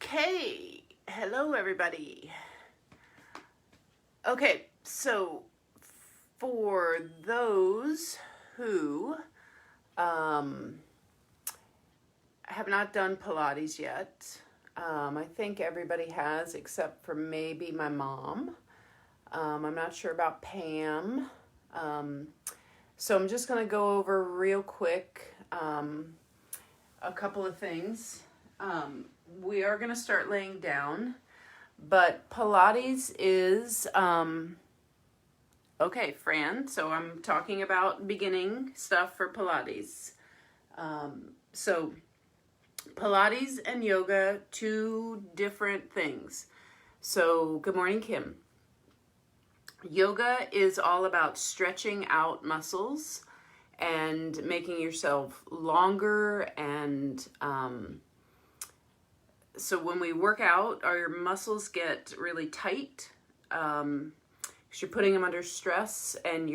Okay, hello everybody. Okay, so for those who have not done Pilates yet, I think everybody has except for maybe my mom. I'm not sure about Pam. So I'm just going to go over real quick a couple of things. We are going to start laying down, but Pilates is, okay, Fran, so I'm talking about beginning stuff for Pilates. So Pilates and yoga, two different things. So good morning, Kim. Yoga is all about stretching out muscles and making yourself longer, and so when we work out, our muscles get really tight because you're putting them under stress, and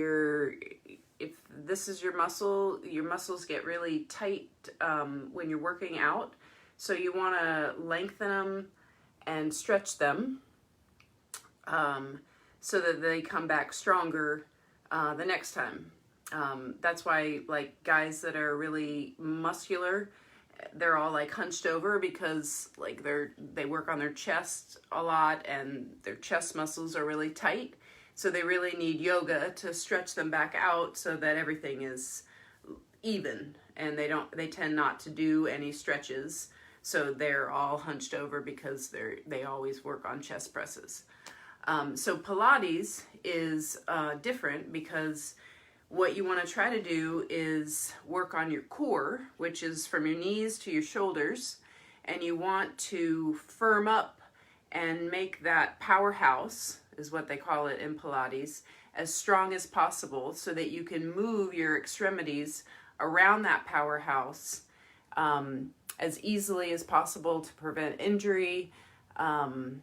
if this is your muscles get really tight when you're working out. So you want to lengthen them and stretch them so that they come back stronger the next time. That's why, like, guys that are really muscular, they're all like hunched over because like they work on their chest a lot and their chest muscles are really tight. So they really need yoga to stretch them back out so that everything is even, and they tend not to do any stretches. So they're all hunched over because they always work on chest presses. So Pilates is different because what you want to try to do is work on your core, which is from your knees to your shoulders, and you want to firm up and make that powerhouse, is what they call it in Pilates, as strong as possible so that you can move your extremities around that powerhouse as easily as possible to prevent injury and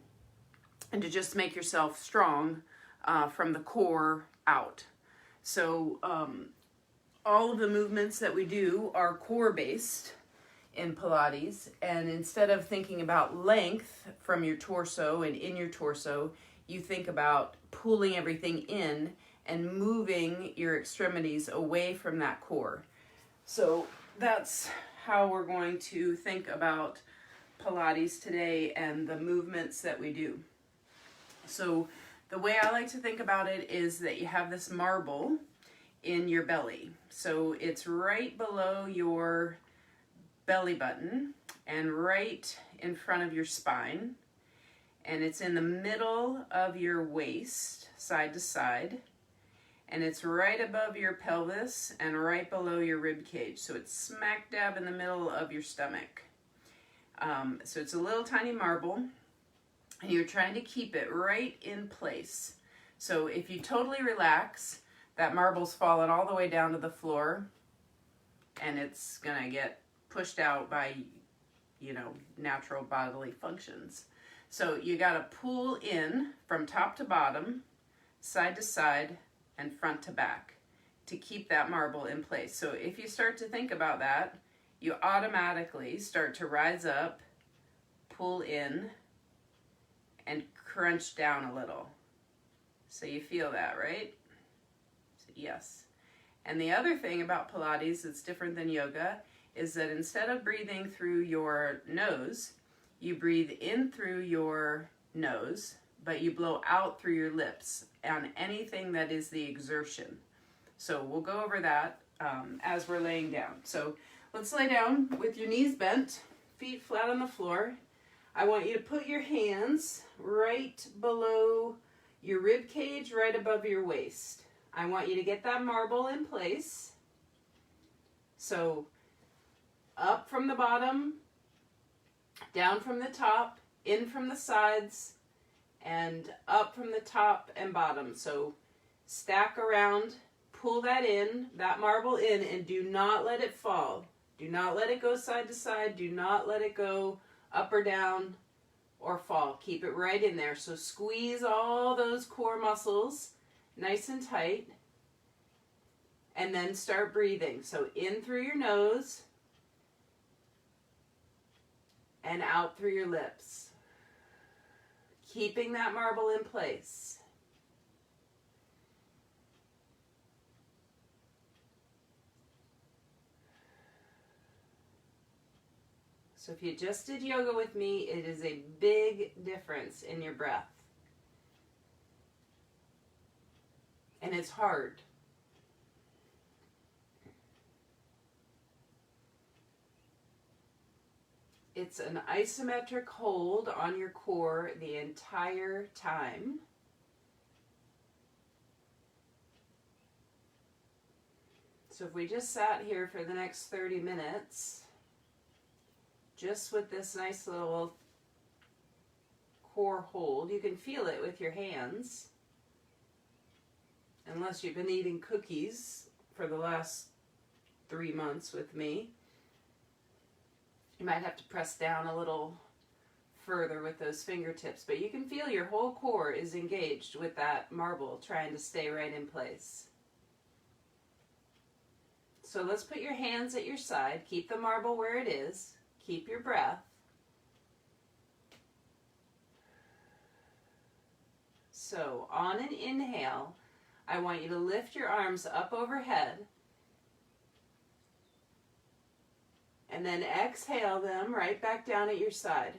to just make yourself strong from the core out. So all of the movements that we do are core-based in Pilates, and instead of thinking about length from your torso and in your torso, you think about pulling everything in and moving your extremities away from that core. So that's how we're going to think about Pilates today and the movements that we do. So the way I like to think about it is that you have this marble in your belly. So it's right below your belly button and right in front of your spine. And it's in the middle of your waist, side to side. And it's right above your pelvis and right below your rib cage. So it's smack dab in the middle of your stomach. So it's a little tiny marble, and you're trying to keep it right in place. So if you totally relax, that marble's falling all the way down to the floor, and it's gonna get pushed out by, natural bodily functions. So you gotta pull in from top to bottom, side to side, and front to back to keep that marble in place. So if you start to think about that, you automatically start to rise up, pull in, and crunch down a little. So you feel that, right? Yes. And the other thing about Pilates that's different than yoga is that instead of breathing through your nose, you breathe in through your nose, but you blow out through your lips on anything that is the exertion. So we'll go over that as we're laying down. So let's lay down with your knees bent, feet flat on the floor. I want you to put your hands right below your rib cage, right above your waist. I want you to get that marble in place. So up from the bottom, down from the top, in from the sides, and up from the top and bottom. So stack around, pull that in, that marble in, and do not let it fall. Do not let it go side to side. Do not let it go up or down or fall. Keep it right in there. So squeeze all those core muscles nice and tight, and then start breathing. So in through your nose and out through your lips. Keeping that marble in place. So if you just did yoga with me, it is a big difference in your breath. And it's hard. It's an isometric hold on your core the entire time. So if we just sat here for the next 30 minutes, just with this nice little core hold, you can feel it with your hands, unless you've been eating cookies for the last 3 months with me. You might have to press down a little further with those fingertips, but you can feel your whole core is engaged with that marble trying to stay right in place. So let's put your hands at your side, keep the marble where it is, keep your breath. So on an inhale, I want you to lift your arms up overhead. And then exhale them right back down at your side.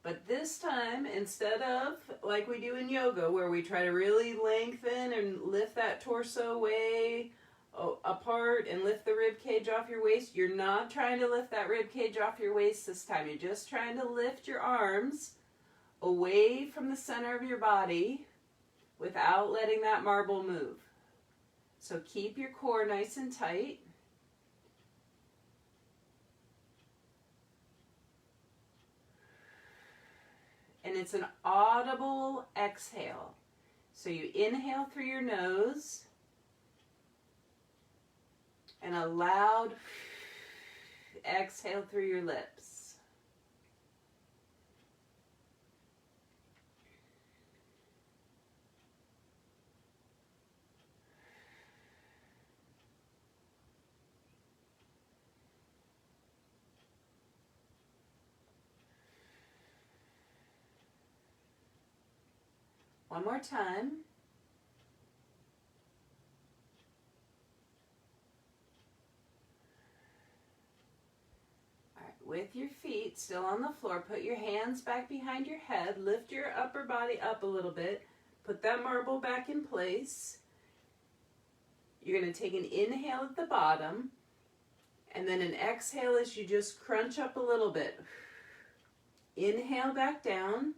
But this time, instead of like we do in yoga, where we try to really lengthen and lift that torso way apart and lift the rib cage off your waist, you're not trying to lift that rib cage off your waist this time. You're just trying to lift your arms away from the center of your body without letting that marble move. So keep your core nice and tight. And it's an audible exhale. So you inhale through your nose and a loud exhale through your lips. One more time. All right, with your feet still on the floor, put your hands back behind your head, lift your upper body up a little bit, put that marble back in place. You're going to take an inhale at the bottom, and then an exhale as you just crunch up a little bit. Inhale back down.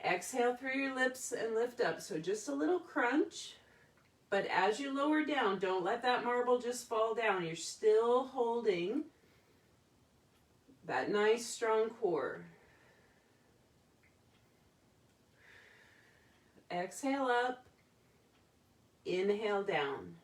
Exhale through your lips and lift up. So just a little crunch, but as you lower down, don't let that marble just fall down. You're still holding that nice strong core. Exhale up, inhale down.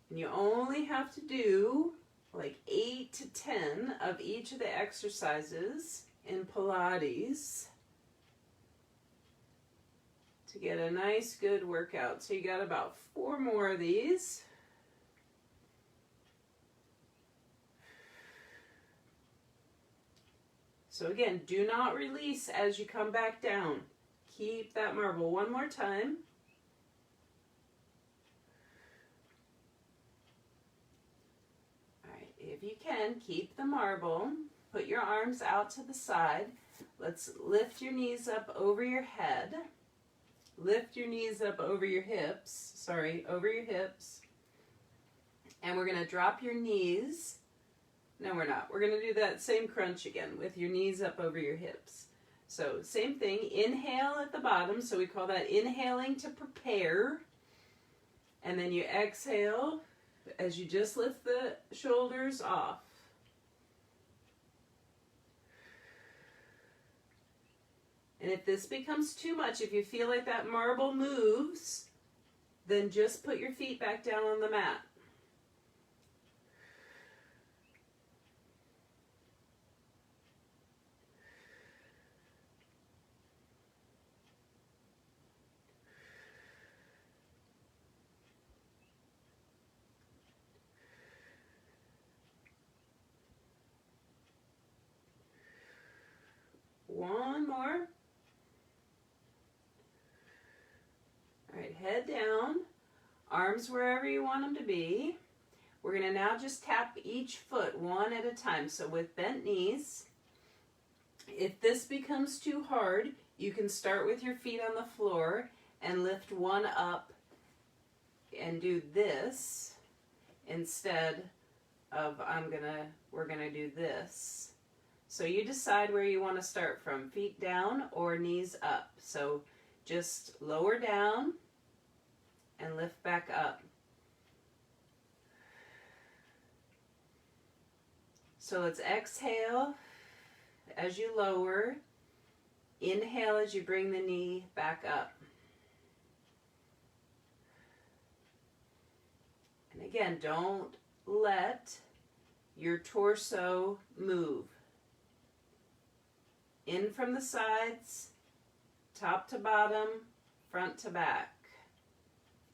And you only have to do like 8 to 10 of each of the exercises in Pilates to get a nice good workout. So you got about 4 more of these. So again, do not release as you come back down. Keep that marble. One more time. If you can, keep the marble, put your arms out to the side. Let's lift your knees up over your head. Lift your knees up over your hips, over your hips. And we're going to drop your knees. No, we're not. We're going to do that same crunch again with your knees up over your hips. So same thing, inhale at the bottom, so we call that inhaling to prepare. And then you exhale as you just lift the shoulders off. And if this becomes too much, if you feel like that marble moves, then just put your feet back down on the mat. right, head down, arms wherever you want them to be. We're going to now just tap each foot one at a time. So with bent knees, if this becomes too hard, you can start with your feet on the floor and lift one up and do this instead of we're gonna do this. So you decide where you want to start from, feet down or knees up. So just lower down and lift back up. So let's exhale as you lower, inhale as you bring the knee back up. And again, don't let your torso move. In from the sides, top to bottom, front to back.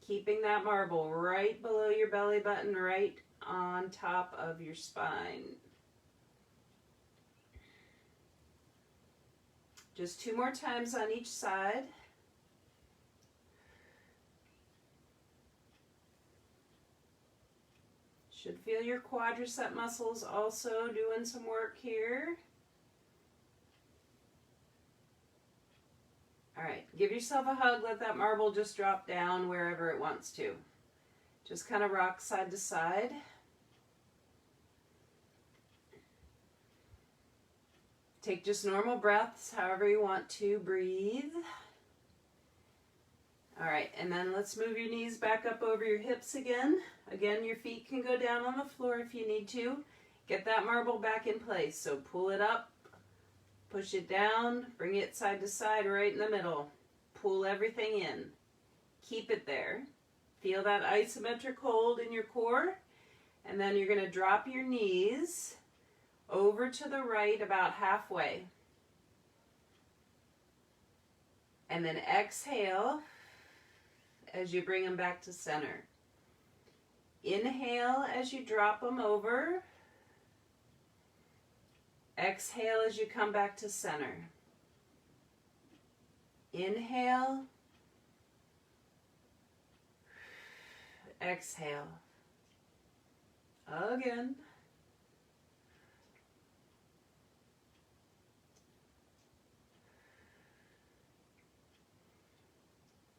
Keeping that marble right below your belly button, right on top of your spine. Just 2 more times on each side. Should feel your quadricep muscles also doing some work here. All right, give yourself a hug. Let that marble just drop down wherever it wants to. Just kind of rock side to side. Take just normal breaths, however you want to breathe. All right, and then let's move your knees back up over your hips again. Again, your feet can go down on the floor if you need to. Get that marble back in place. So pull it up, push it down, bring it side to side right in the middle. Pull everything in. Keep it there. Feel that isometric hold in your core. And then you're going to drop your knees over to the right about halfway. And then exhale as you bring them back to center. Inhale as you drop them over. Exhale as you come back to center. Inhale. Exhale. Again.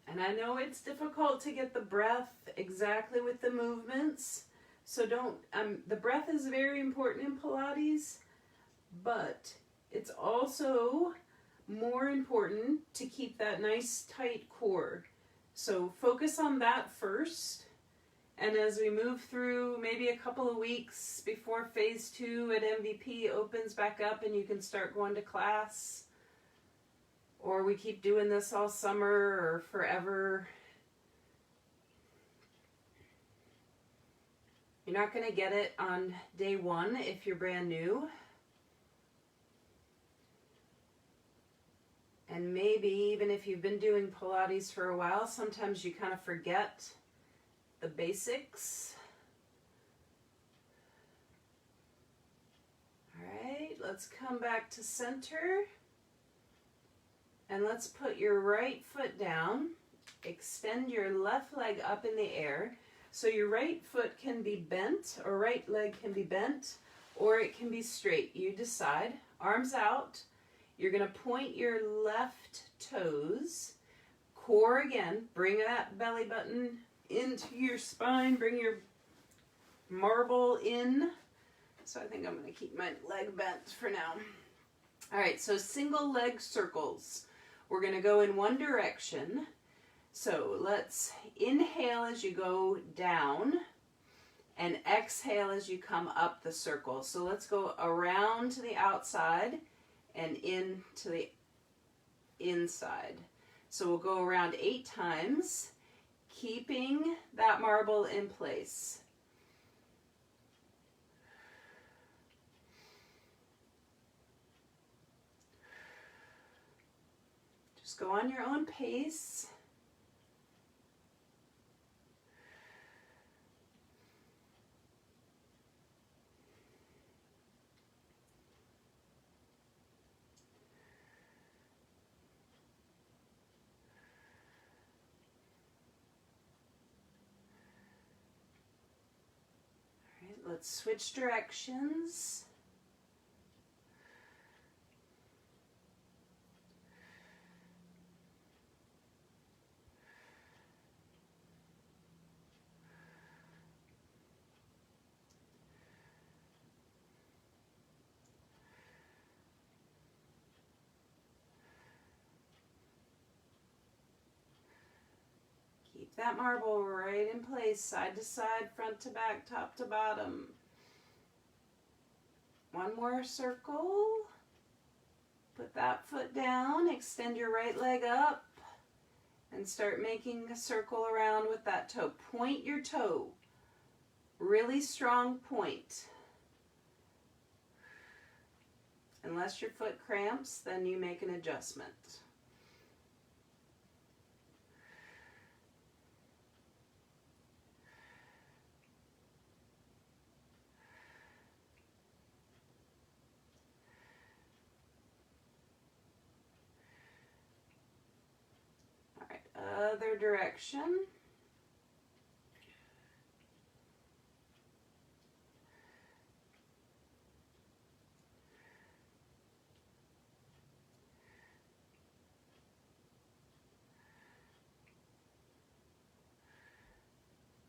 And I know it's difficult to get the breath exactly with the movements, so the breath is very important in Pilates, but it's also more important to keep that nice tight core. So focus on that first, and as we move through maybe a couple of weeks before phase 2 at MVP opens back up and you can start going to class, or we keep doing this all summer or forever, you're not going to get it on day 1 if you're brand new. And maybe even if you've been doing Pilates for a while, sometimes you kind of forget the basics. All right, let's come back to center. And let's put your right foot down. Extend your left leg up in the air. So your right foot can be bent, or right leg can be bent, or it can be straight. You decide. Arms out. You're going to point your left toes. Core again. Bring that belly button into your spine. Bring your marble in. So I think I'm going to keep my leg bent for now. All right, so single leg circles. We're going to go in one direction. So let's inhale as you go down and exhale as you come up the circle. So let's go around to the outside and in to the inside. So we'll go around 8 times, keeping that marble in place. Just go on your own pace. let's switch directions. Keep that marble right in place, side to side, front to back, top to bottom. One more circle. Put that foot down, extend your right leg up, and start making a circle around with that toe. Point your toe. Really strong point. Unless your foot cramps, then you make an adjustment. All right, other direction.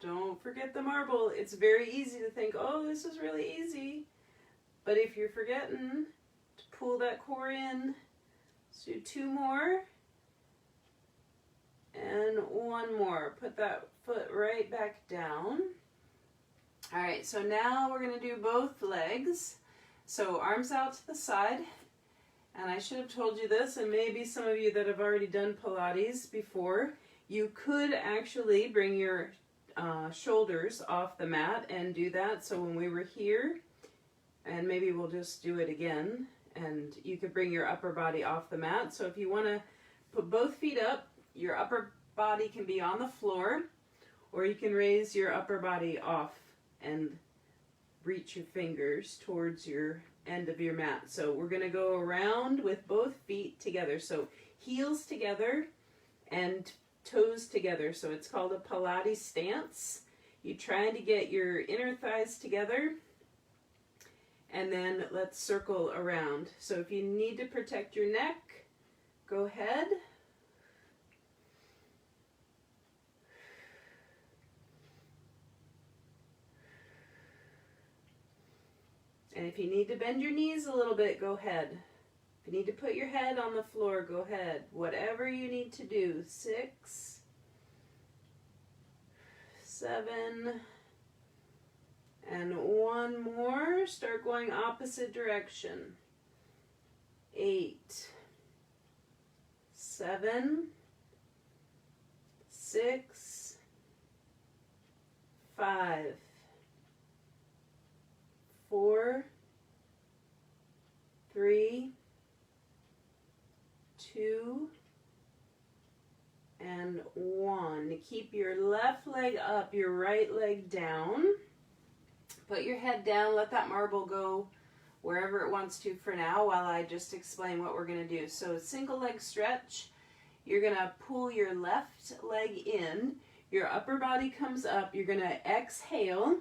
Don't forget the marble. It's very easy to think, oh, this is really easy. But if you're forgetting to pull that core in, let's do 2 more. And 1 more. Put that foot right back down. All right, so now we're going to do both legs. So arms out to the side. And I should have told you this, and maybe some of you that have already done Pilates before, you could actually bring your shoulders off the mat and do that. So when we were here, and maybe we'll just do it again, and you could bring your upper body off the mat. So if you want to put both feet up, your upper body can be on the floor, or you can raise your upper body off and reach your fingers towards your end of your mat. So we're going to go around with both feet together. So heels together and toes together. So it's called a Pilates stance. You're trying to get your inner thighs together, and then let's circle around. So if you need to protect your neck, go ahead. And if you need to bend your knees a little bit, go ahead. If you need to put your head on the floor, go ahead. Whatever you need to do. 6, 7, and 1 more. Start going opposite direction. 8, 7, 6, 5, 4, 3, 2, and 1. Keep your left leg up, your right leg down. Put your head down, let that marble go wherever it wants to for now while I just explain what we're going to do. So single leg stretch, you're going to pull your left leg in, your upper body comes up, you're going to exhale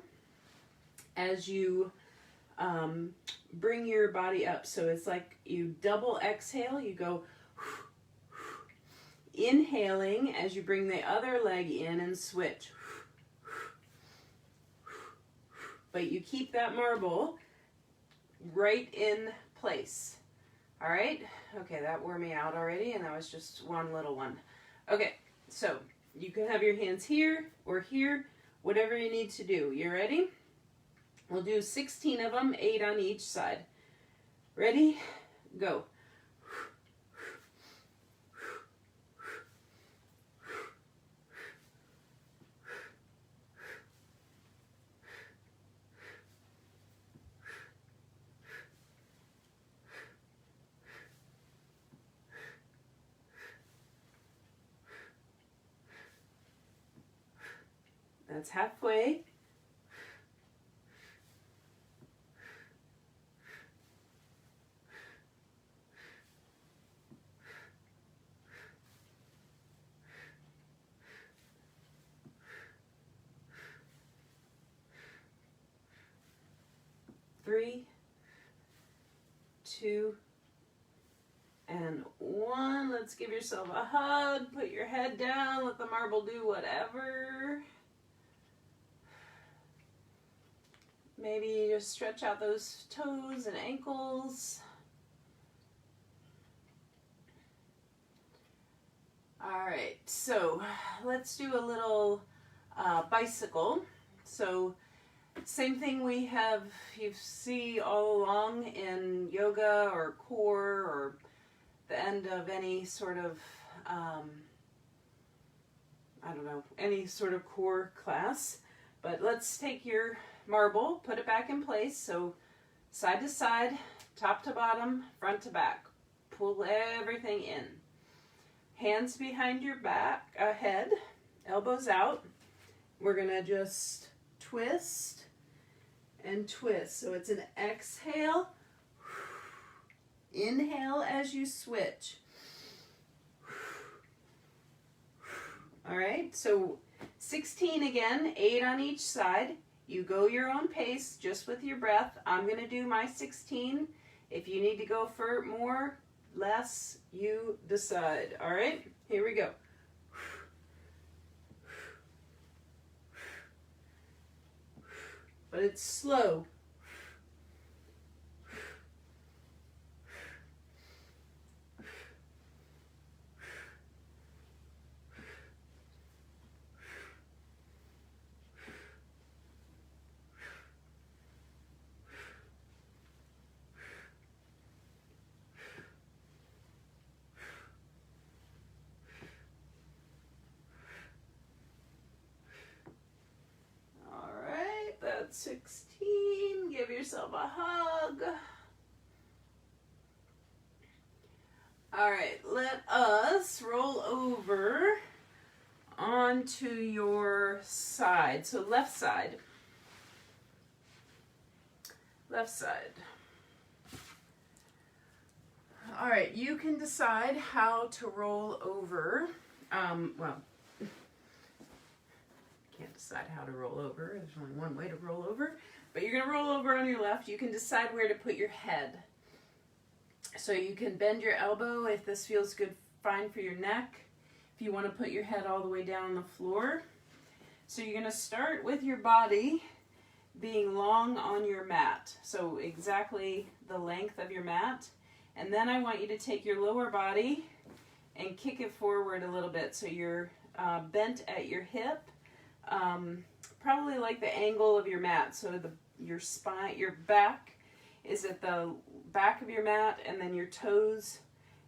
as you bring your body up. So it's like you double exhale, you go inhaling as you bring the other leg in and switch. But you keep that marble right in place. All right? Okay, that wore me out already, and that was just one little one. Okay, so you can have your hands here or here, whatever you need to do. You ready? We'll do 16 of them, 8 on each side. Ready? Go. That's halfway. 3, 2, and 1. Let's give yourself a hug. Put your head down. Let the marble do whatever. Maybe just stretch out those toes and ankles. All right, so let's do a little bicycle. So same thing you see all along in yoga or core or the end of any sort of, I don't know, any sort of core class. But let's take your marble, put it back in place. So side to side, top to bottom, front to back. Pull everything in. Hands behind your back, head, elbows out. We're gonna just twist and twist. So it's an exhale, inhale as you switch. All right, so 16 again, 8 on each side. You go your own pace, just with your breath. I'm gonna do my 16. If you need to go for more, less, you decide. All right, here we go. But it's slow. All right, that's 16. Give yourself a hug. All right, let us roll over onto your side. So left side. Left side. All right, you can decide how to roll over. Well, can't decide how to roll over. There's only one way to roll over. But you're going to roll over on your left. You can decide where to put your head. So you can bend your elbow if this feels good, fine for your neck. If you want to put your head all the way down on the floor. So you're going to start with your body being long on your mat. So exactly the length of your mat. And then I want you to take your lower body and kick it forward a little bit. So you're bent at your hip. Probably like the angle of your mat. So your spine, your back is at the back of your mat, and then your toes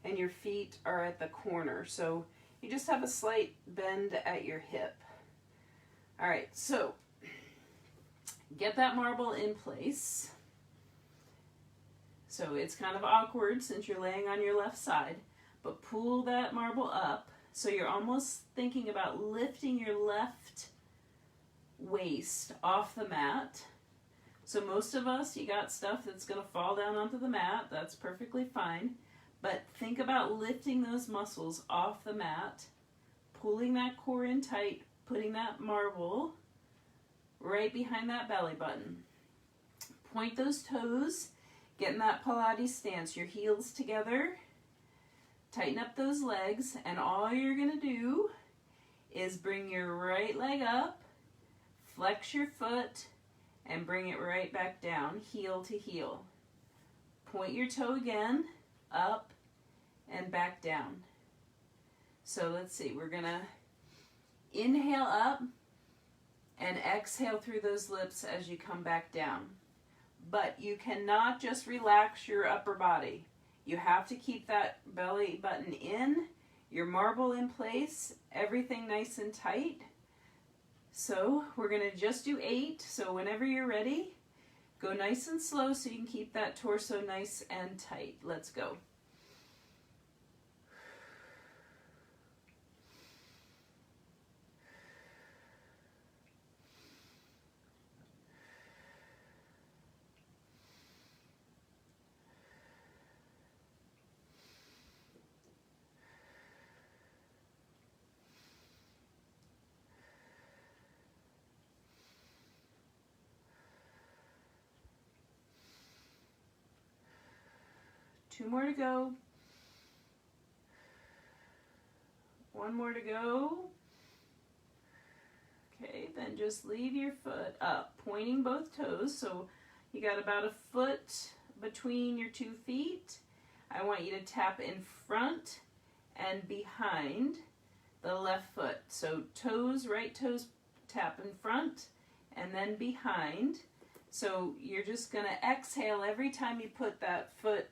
and your feet are at the corner. So you just have a slight bend at your hip. All right, so get that marble in place. So it's kind of awkward since you're laying on your left side, but pull that marble up. So you're almost thinking about lifting your left waist off the mat. So most of us, you got stuff that's going to fall down onto the mat. That's perfectly fine. But think about lifting those muscles off the mat, pulling that core in tight, putting that marble right behind that belly button. Point those toes, get in that Pilates stance, your heels together. Tighten up those legs, and all you're going to do is bring your right leg up, flex your foot, and bring it right back down, heel to heel. Point your toe again, up and back down. So let's see, we're gonna inhale up and exhale through those lips as you come back down. But you cannot just relax your upper body. You have to keep that belly button in, your marble in place, everything nice and tight. So we're going to just do 8. So whenever you're ready, go nice and slow so you can keep that torso nice and tight. Let's go. 2 more to go. 1 more to go. Okay, then just leave your foot up, pointing both toes. So you got about a foot between your 2 feet. I want you to tap in front and behind the left foot. So toes, right toes tap in front and then behind. So you're just going to exhale every time you put that foot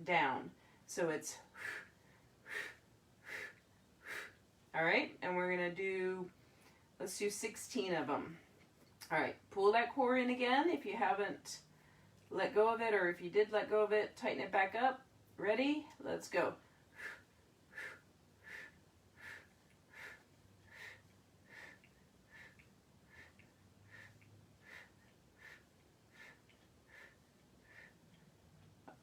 down. So it's, all right, and we're going to do, let's do 16 of them. All right, pull that core in again if you haven't let go of it, or if you did let go of it, tighten it back up. Ready? Let's go.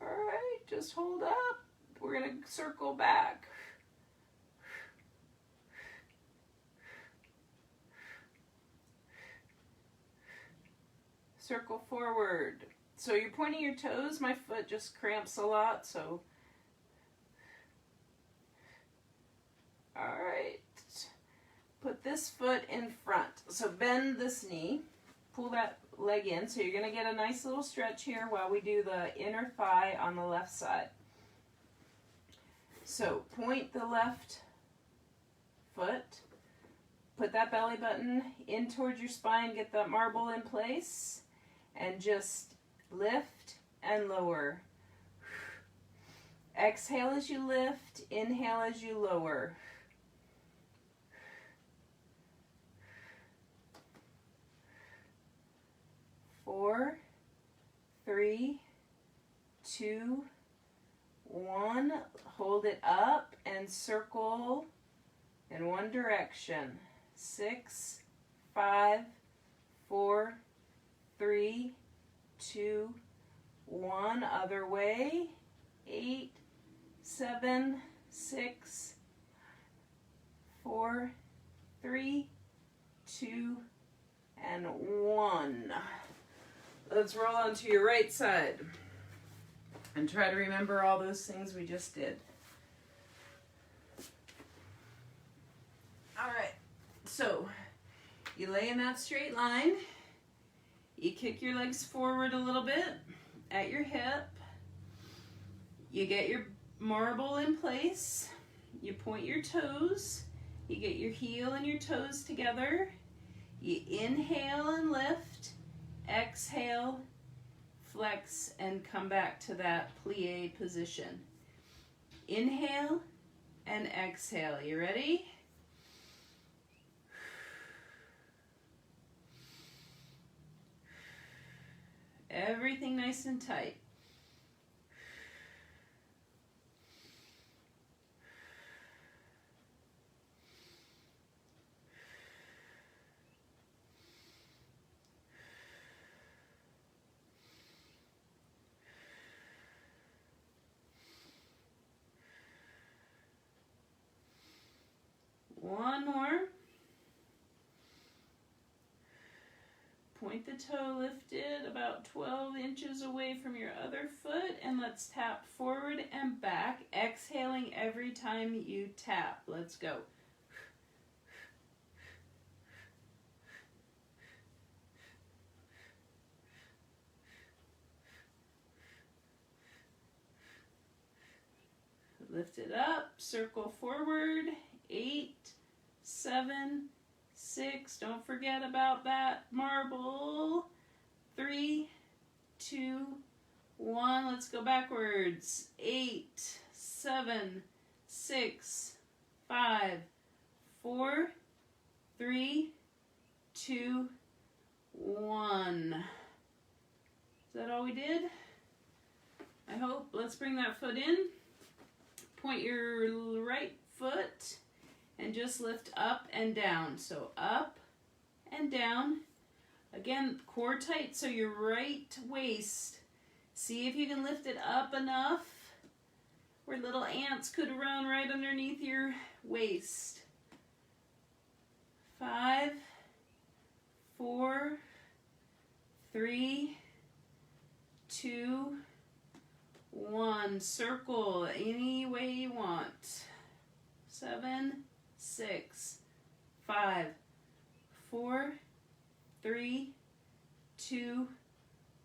All right, just hold up. We're going to circle back. Circle forward. So you're pointing your toes. My foot just cramps a lot, so. All right. Put this foot in front. So bend this knee. Pull that leg in. So you're going to get a nice little stretch here while we do the inner thigh on the left side. So point the left foot. Put that belly button in towards your spine. Get that marble in place. And just lift and lower. Exhale as you lift. Inhale as you lower. Four, 3, 2, 1. Hold it up and circle in one direction. 6, 5, 4, 3, 2, 1. Other way. 8, 7, 6, 4, 3, 2, and 1. Let's roll onto your right side and try to remember all those things we just did. All right, so you lay in that straight line. You kick your legs forward a little bit at your hip. You get your marble in place. You point your toes. You get your heel and your toes together. You inhale and lift. Exhale, flex, and come back to that plie position. Inhale and exhale. You ready? Everything nice and tight. One more. Point the toe lifted about 12 inches away from your other foot, and let's tap forward and back, exhaling every time you tap. Let's go. Lift it up, circle forward. 8, 7, 6. Don't forget about that marble. 3, 2, 1. Let's go backwards. 8, 7, 6, 5, 4, 3, 2, 1. Is that all we did? I hope. Let's bring that foot in. Point your right foot and just lift up and down. So up and down. Again, core tight, so your right waist. See if you can lift it up enough where little ants could run right underneath your waist. 5, 4, 3, 2, 1. circle any way you want. 7, 6, 5, 4, 3, 2,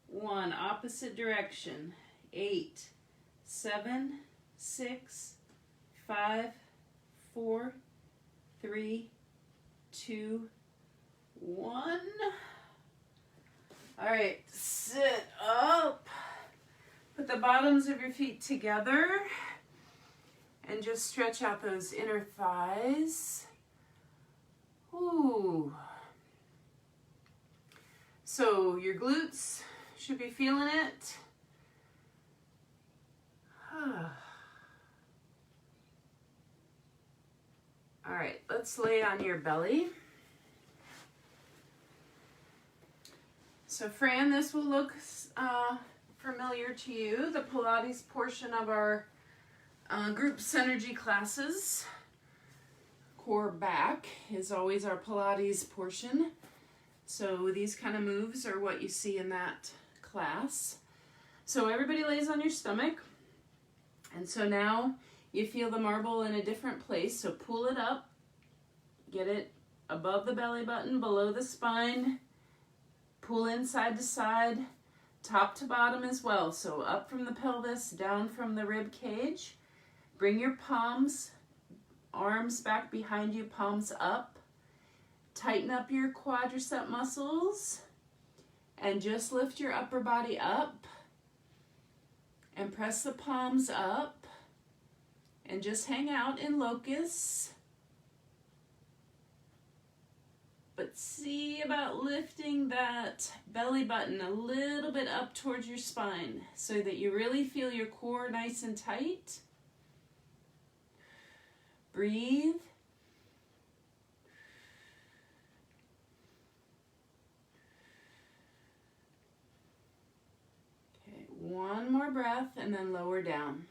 1. Opposite direction. 8, 7, 6, 5, 4, 3, 2, 1. All right, sit up. Put the bottoms of your feet together and just stretch out those inner thighs. Ooh. So your glutes should be feeling it. All right, let's lay on your belly. So Fran, this will look familiar to you, the Pilates portion of our group synergy classes. Core back is always our Pilates portion. So these kind of moves are what you see in that class. So everybody lays on your stomach. And so now you feel the marble in a different place. So pull it up, get it above the belly button, below the spine, pull in side to side, top to bottom as well. So up from the pelvis, down from the rib cage. Bring your palms, arms back behind you, palms up. Tighten up your quadricep muscles and just lift your upper body up and press the palms up and just hang out in locust. But see about lifting that belly button a little bit up towards your spine so that you really feel your core nice and tight. Breathe. Okay, one more breath and then lower down.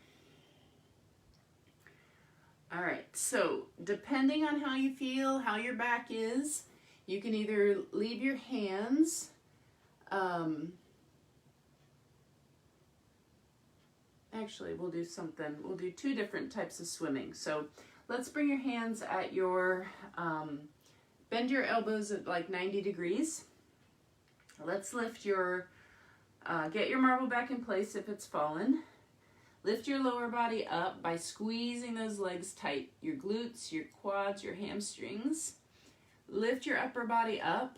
All right, so depending on how you feel, how your back is, you can either leave your hands actually we'll do two different types of swimming. So let's bring your hands at your, bend your elbows at like 90 degrees. Let's lift your, get your marble back in place if it's fallen. Lift your lower body up by squeezing those legs tight, your glutes, your quads, your hamstrings. Lift your upper body up,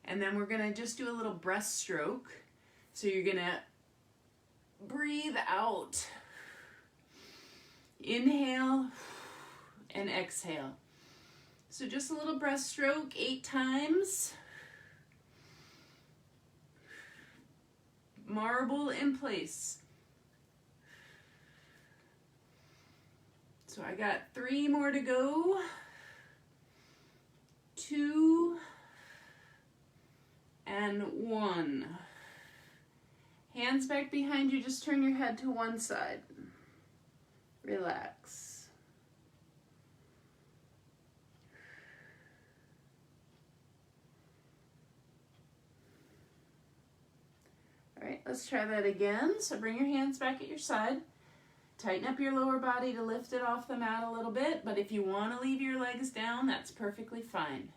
and then we're gonna just do a little breaststroke. So you're gonna breathe out. Inhale and exhale. So just a little breaststroke 8 times. Marble in place. So I got 3 more to go. 2 and 1. Hands back behind you, just turn your head to one side. Relax. All right, let's try that again. So bring your hands back at your side. Tighten up your lower body to lift it off the mat a little bit, but if you want to leave your legs down, that's perfectly fine.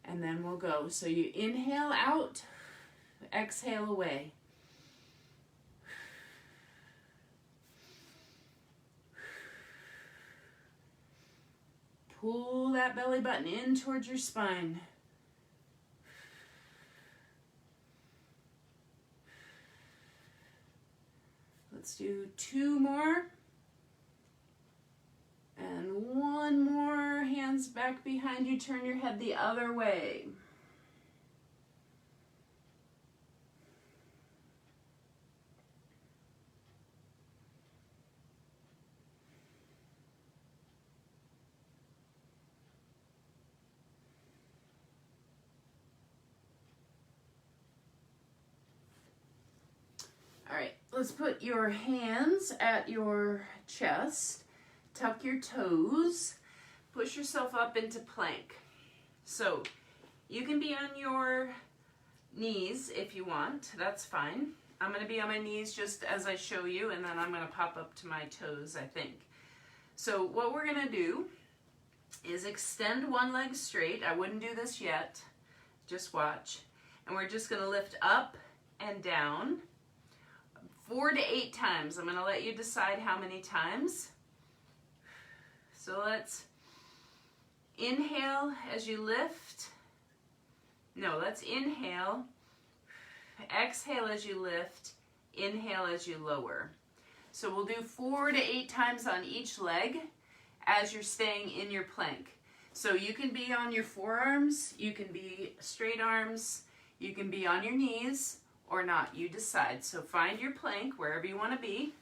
And then we'll go. So you inhale out, exhale away. Pull that belly button in towards your spine. Let's do 2 more. And 1 more. Hands back behind you. Turn your head the other way. All right, let's put your hands at your chest. Tuck your toes. Push yourself up into plank. So you can be on your knees if you want. That's fine. I'm going to be on my knees just as I show you, and then I'm going to pop up to my toes, I think. So what we're going to do is extend one leg straight. I wouldn't do this yet. Just watch. And we're just going to lift up and down 4 to 8 times. I'm going to let you decide how many times. So let's inhale as you lift. No, let's inhale. Exhale as you lift. Inhale as you lower. So we'll do 4 to 8 times on each leg as you're staying in your plank. So you can be on your forearms, you can be straight arms, you can be on your knees or not, you decide. So find your plank wherever you want to be.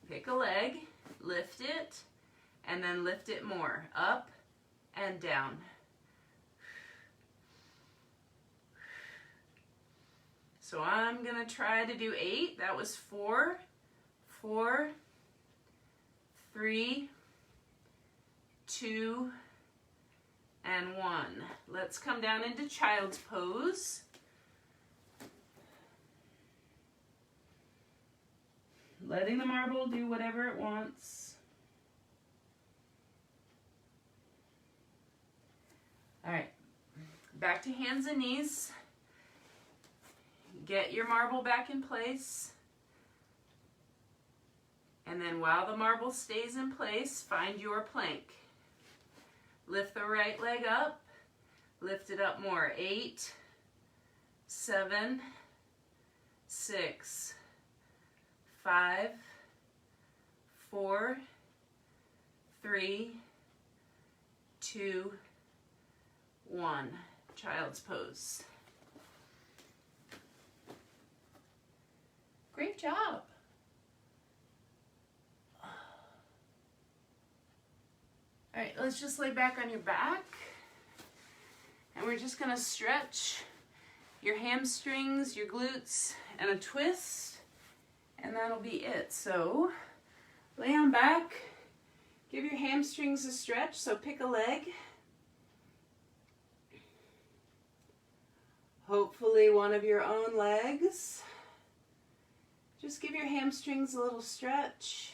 Pick a leg, lift it, and then lift it more, up and down. So I'm going to try to do 8. That was 4, 4, 3, 2, and 1. Let's come down into child's pose. Letting the marble do whatever it wants. All right, back to hands and knees. Get your marble back in place. And then while the marble stays in place, find your plank. Lift the right leg up. Lift it up more. 8, 7, 6, 5, 4, 3, 2, 1. Child's pose. Great job. All right, let's just lay back on your back. And we're just gonna stretch your hamstrings, your glutes, and a twist. And that'll be it. So lay on back, give your hamstrings a stretch. So pick a leg. Hopefully one of your own legs. Just give your hamstrings a little stretch.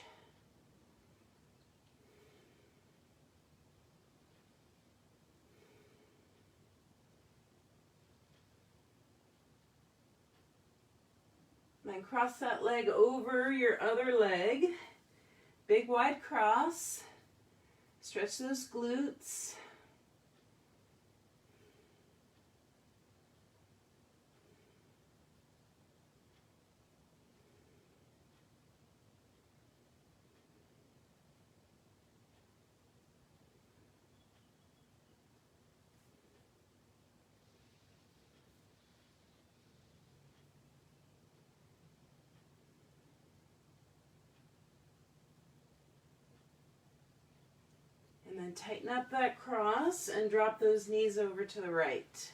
Then cross that leg over your other leg. Big wide cross. Stretch those glutes. And tighten up that cross and drop those knees over to the right.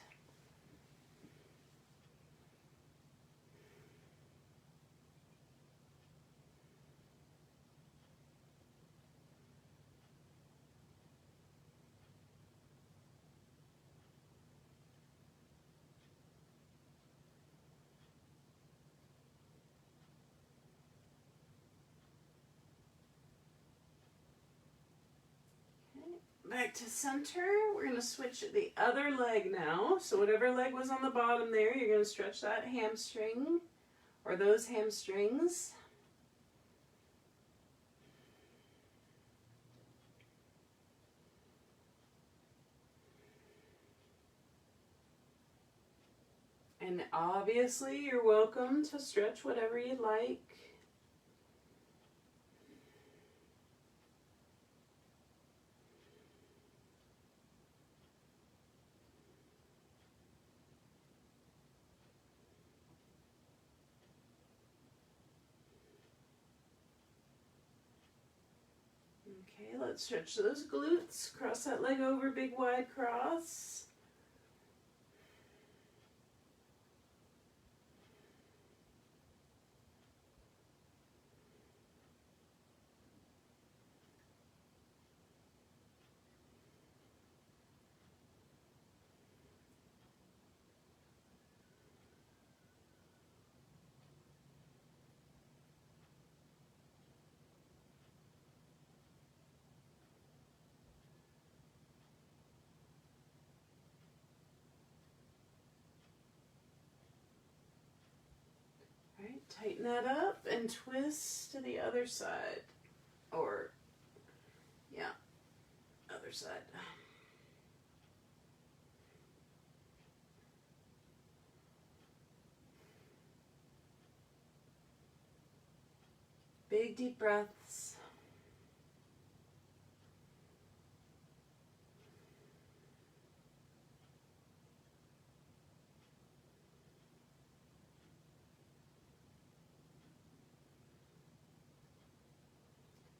Back to center. We're going to switch the other leg now. So whatever leg was on the bottom there, you're going to stretch that hamstring or those hamstrings. And obviously you're welcome to stretch whatever you'd like. Okay, let's stretch those glutes. Cross that leg over, big wide cross. Tighten that up and twist to the other side. Or, yeah, other side. Big deep breaths.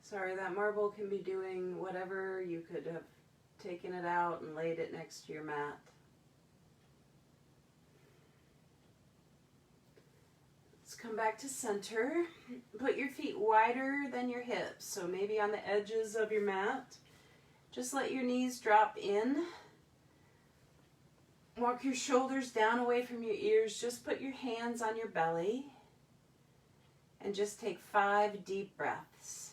Sorry, that marble can be doing whatever. You could have taken it out and laid it next to your mat. Let's come back to center. Put your feet wider than your hips, so maybe on the edges of your mat. Just let your knees drop in. Walk your shoulders down away from your ears. Just put your hands on your belly and just take 5 deep breaths.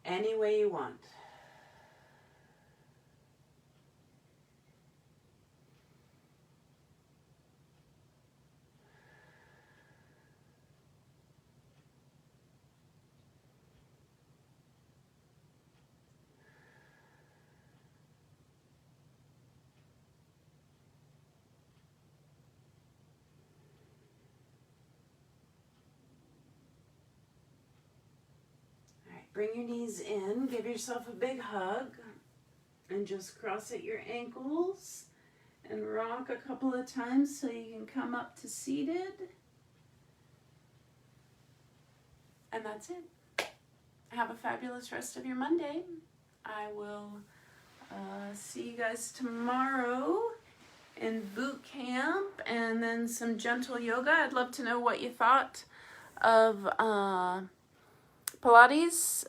Any way you want. Bring your knees in, give yourself a big hug, and just cross at your ankles and rock a couple of times so you can come up to seated. And that's it. Have a fabulous rest of your Monday. I will see you guys tomorrow in boot camp and then some gentle yoga. I'd love to know what you thought of Pilates.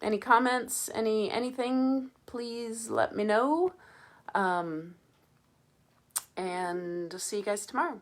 Any comments, anything, please let me know. And see you guys tomorrow.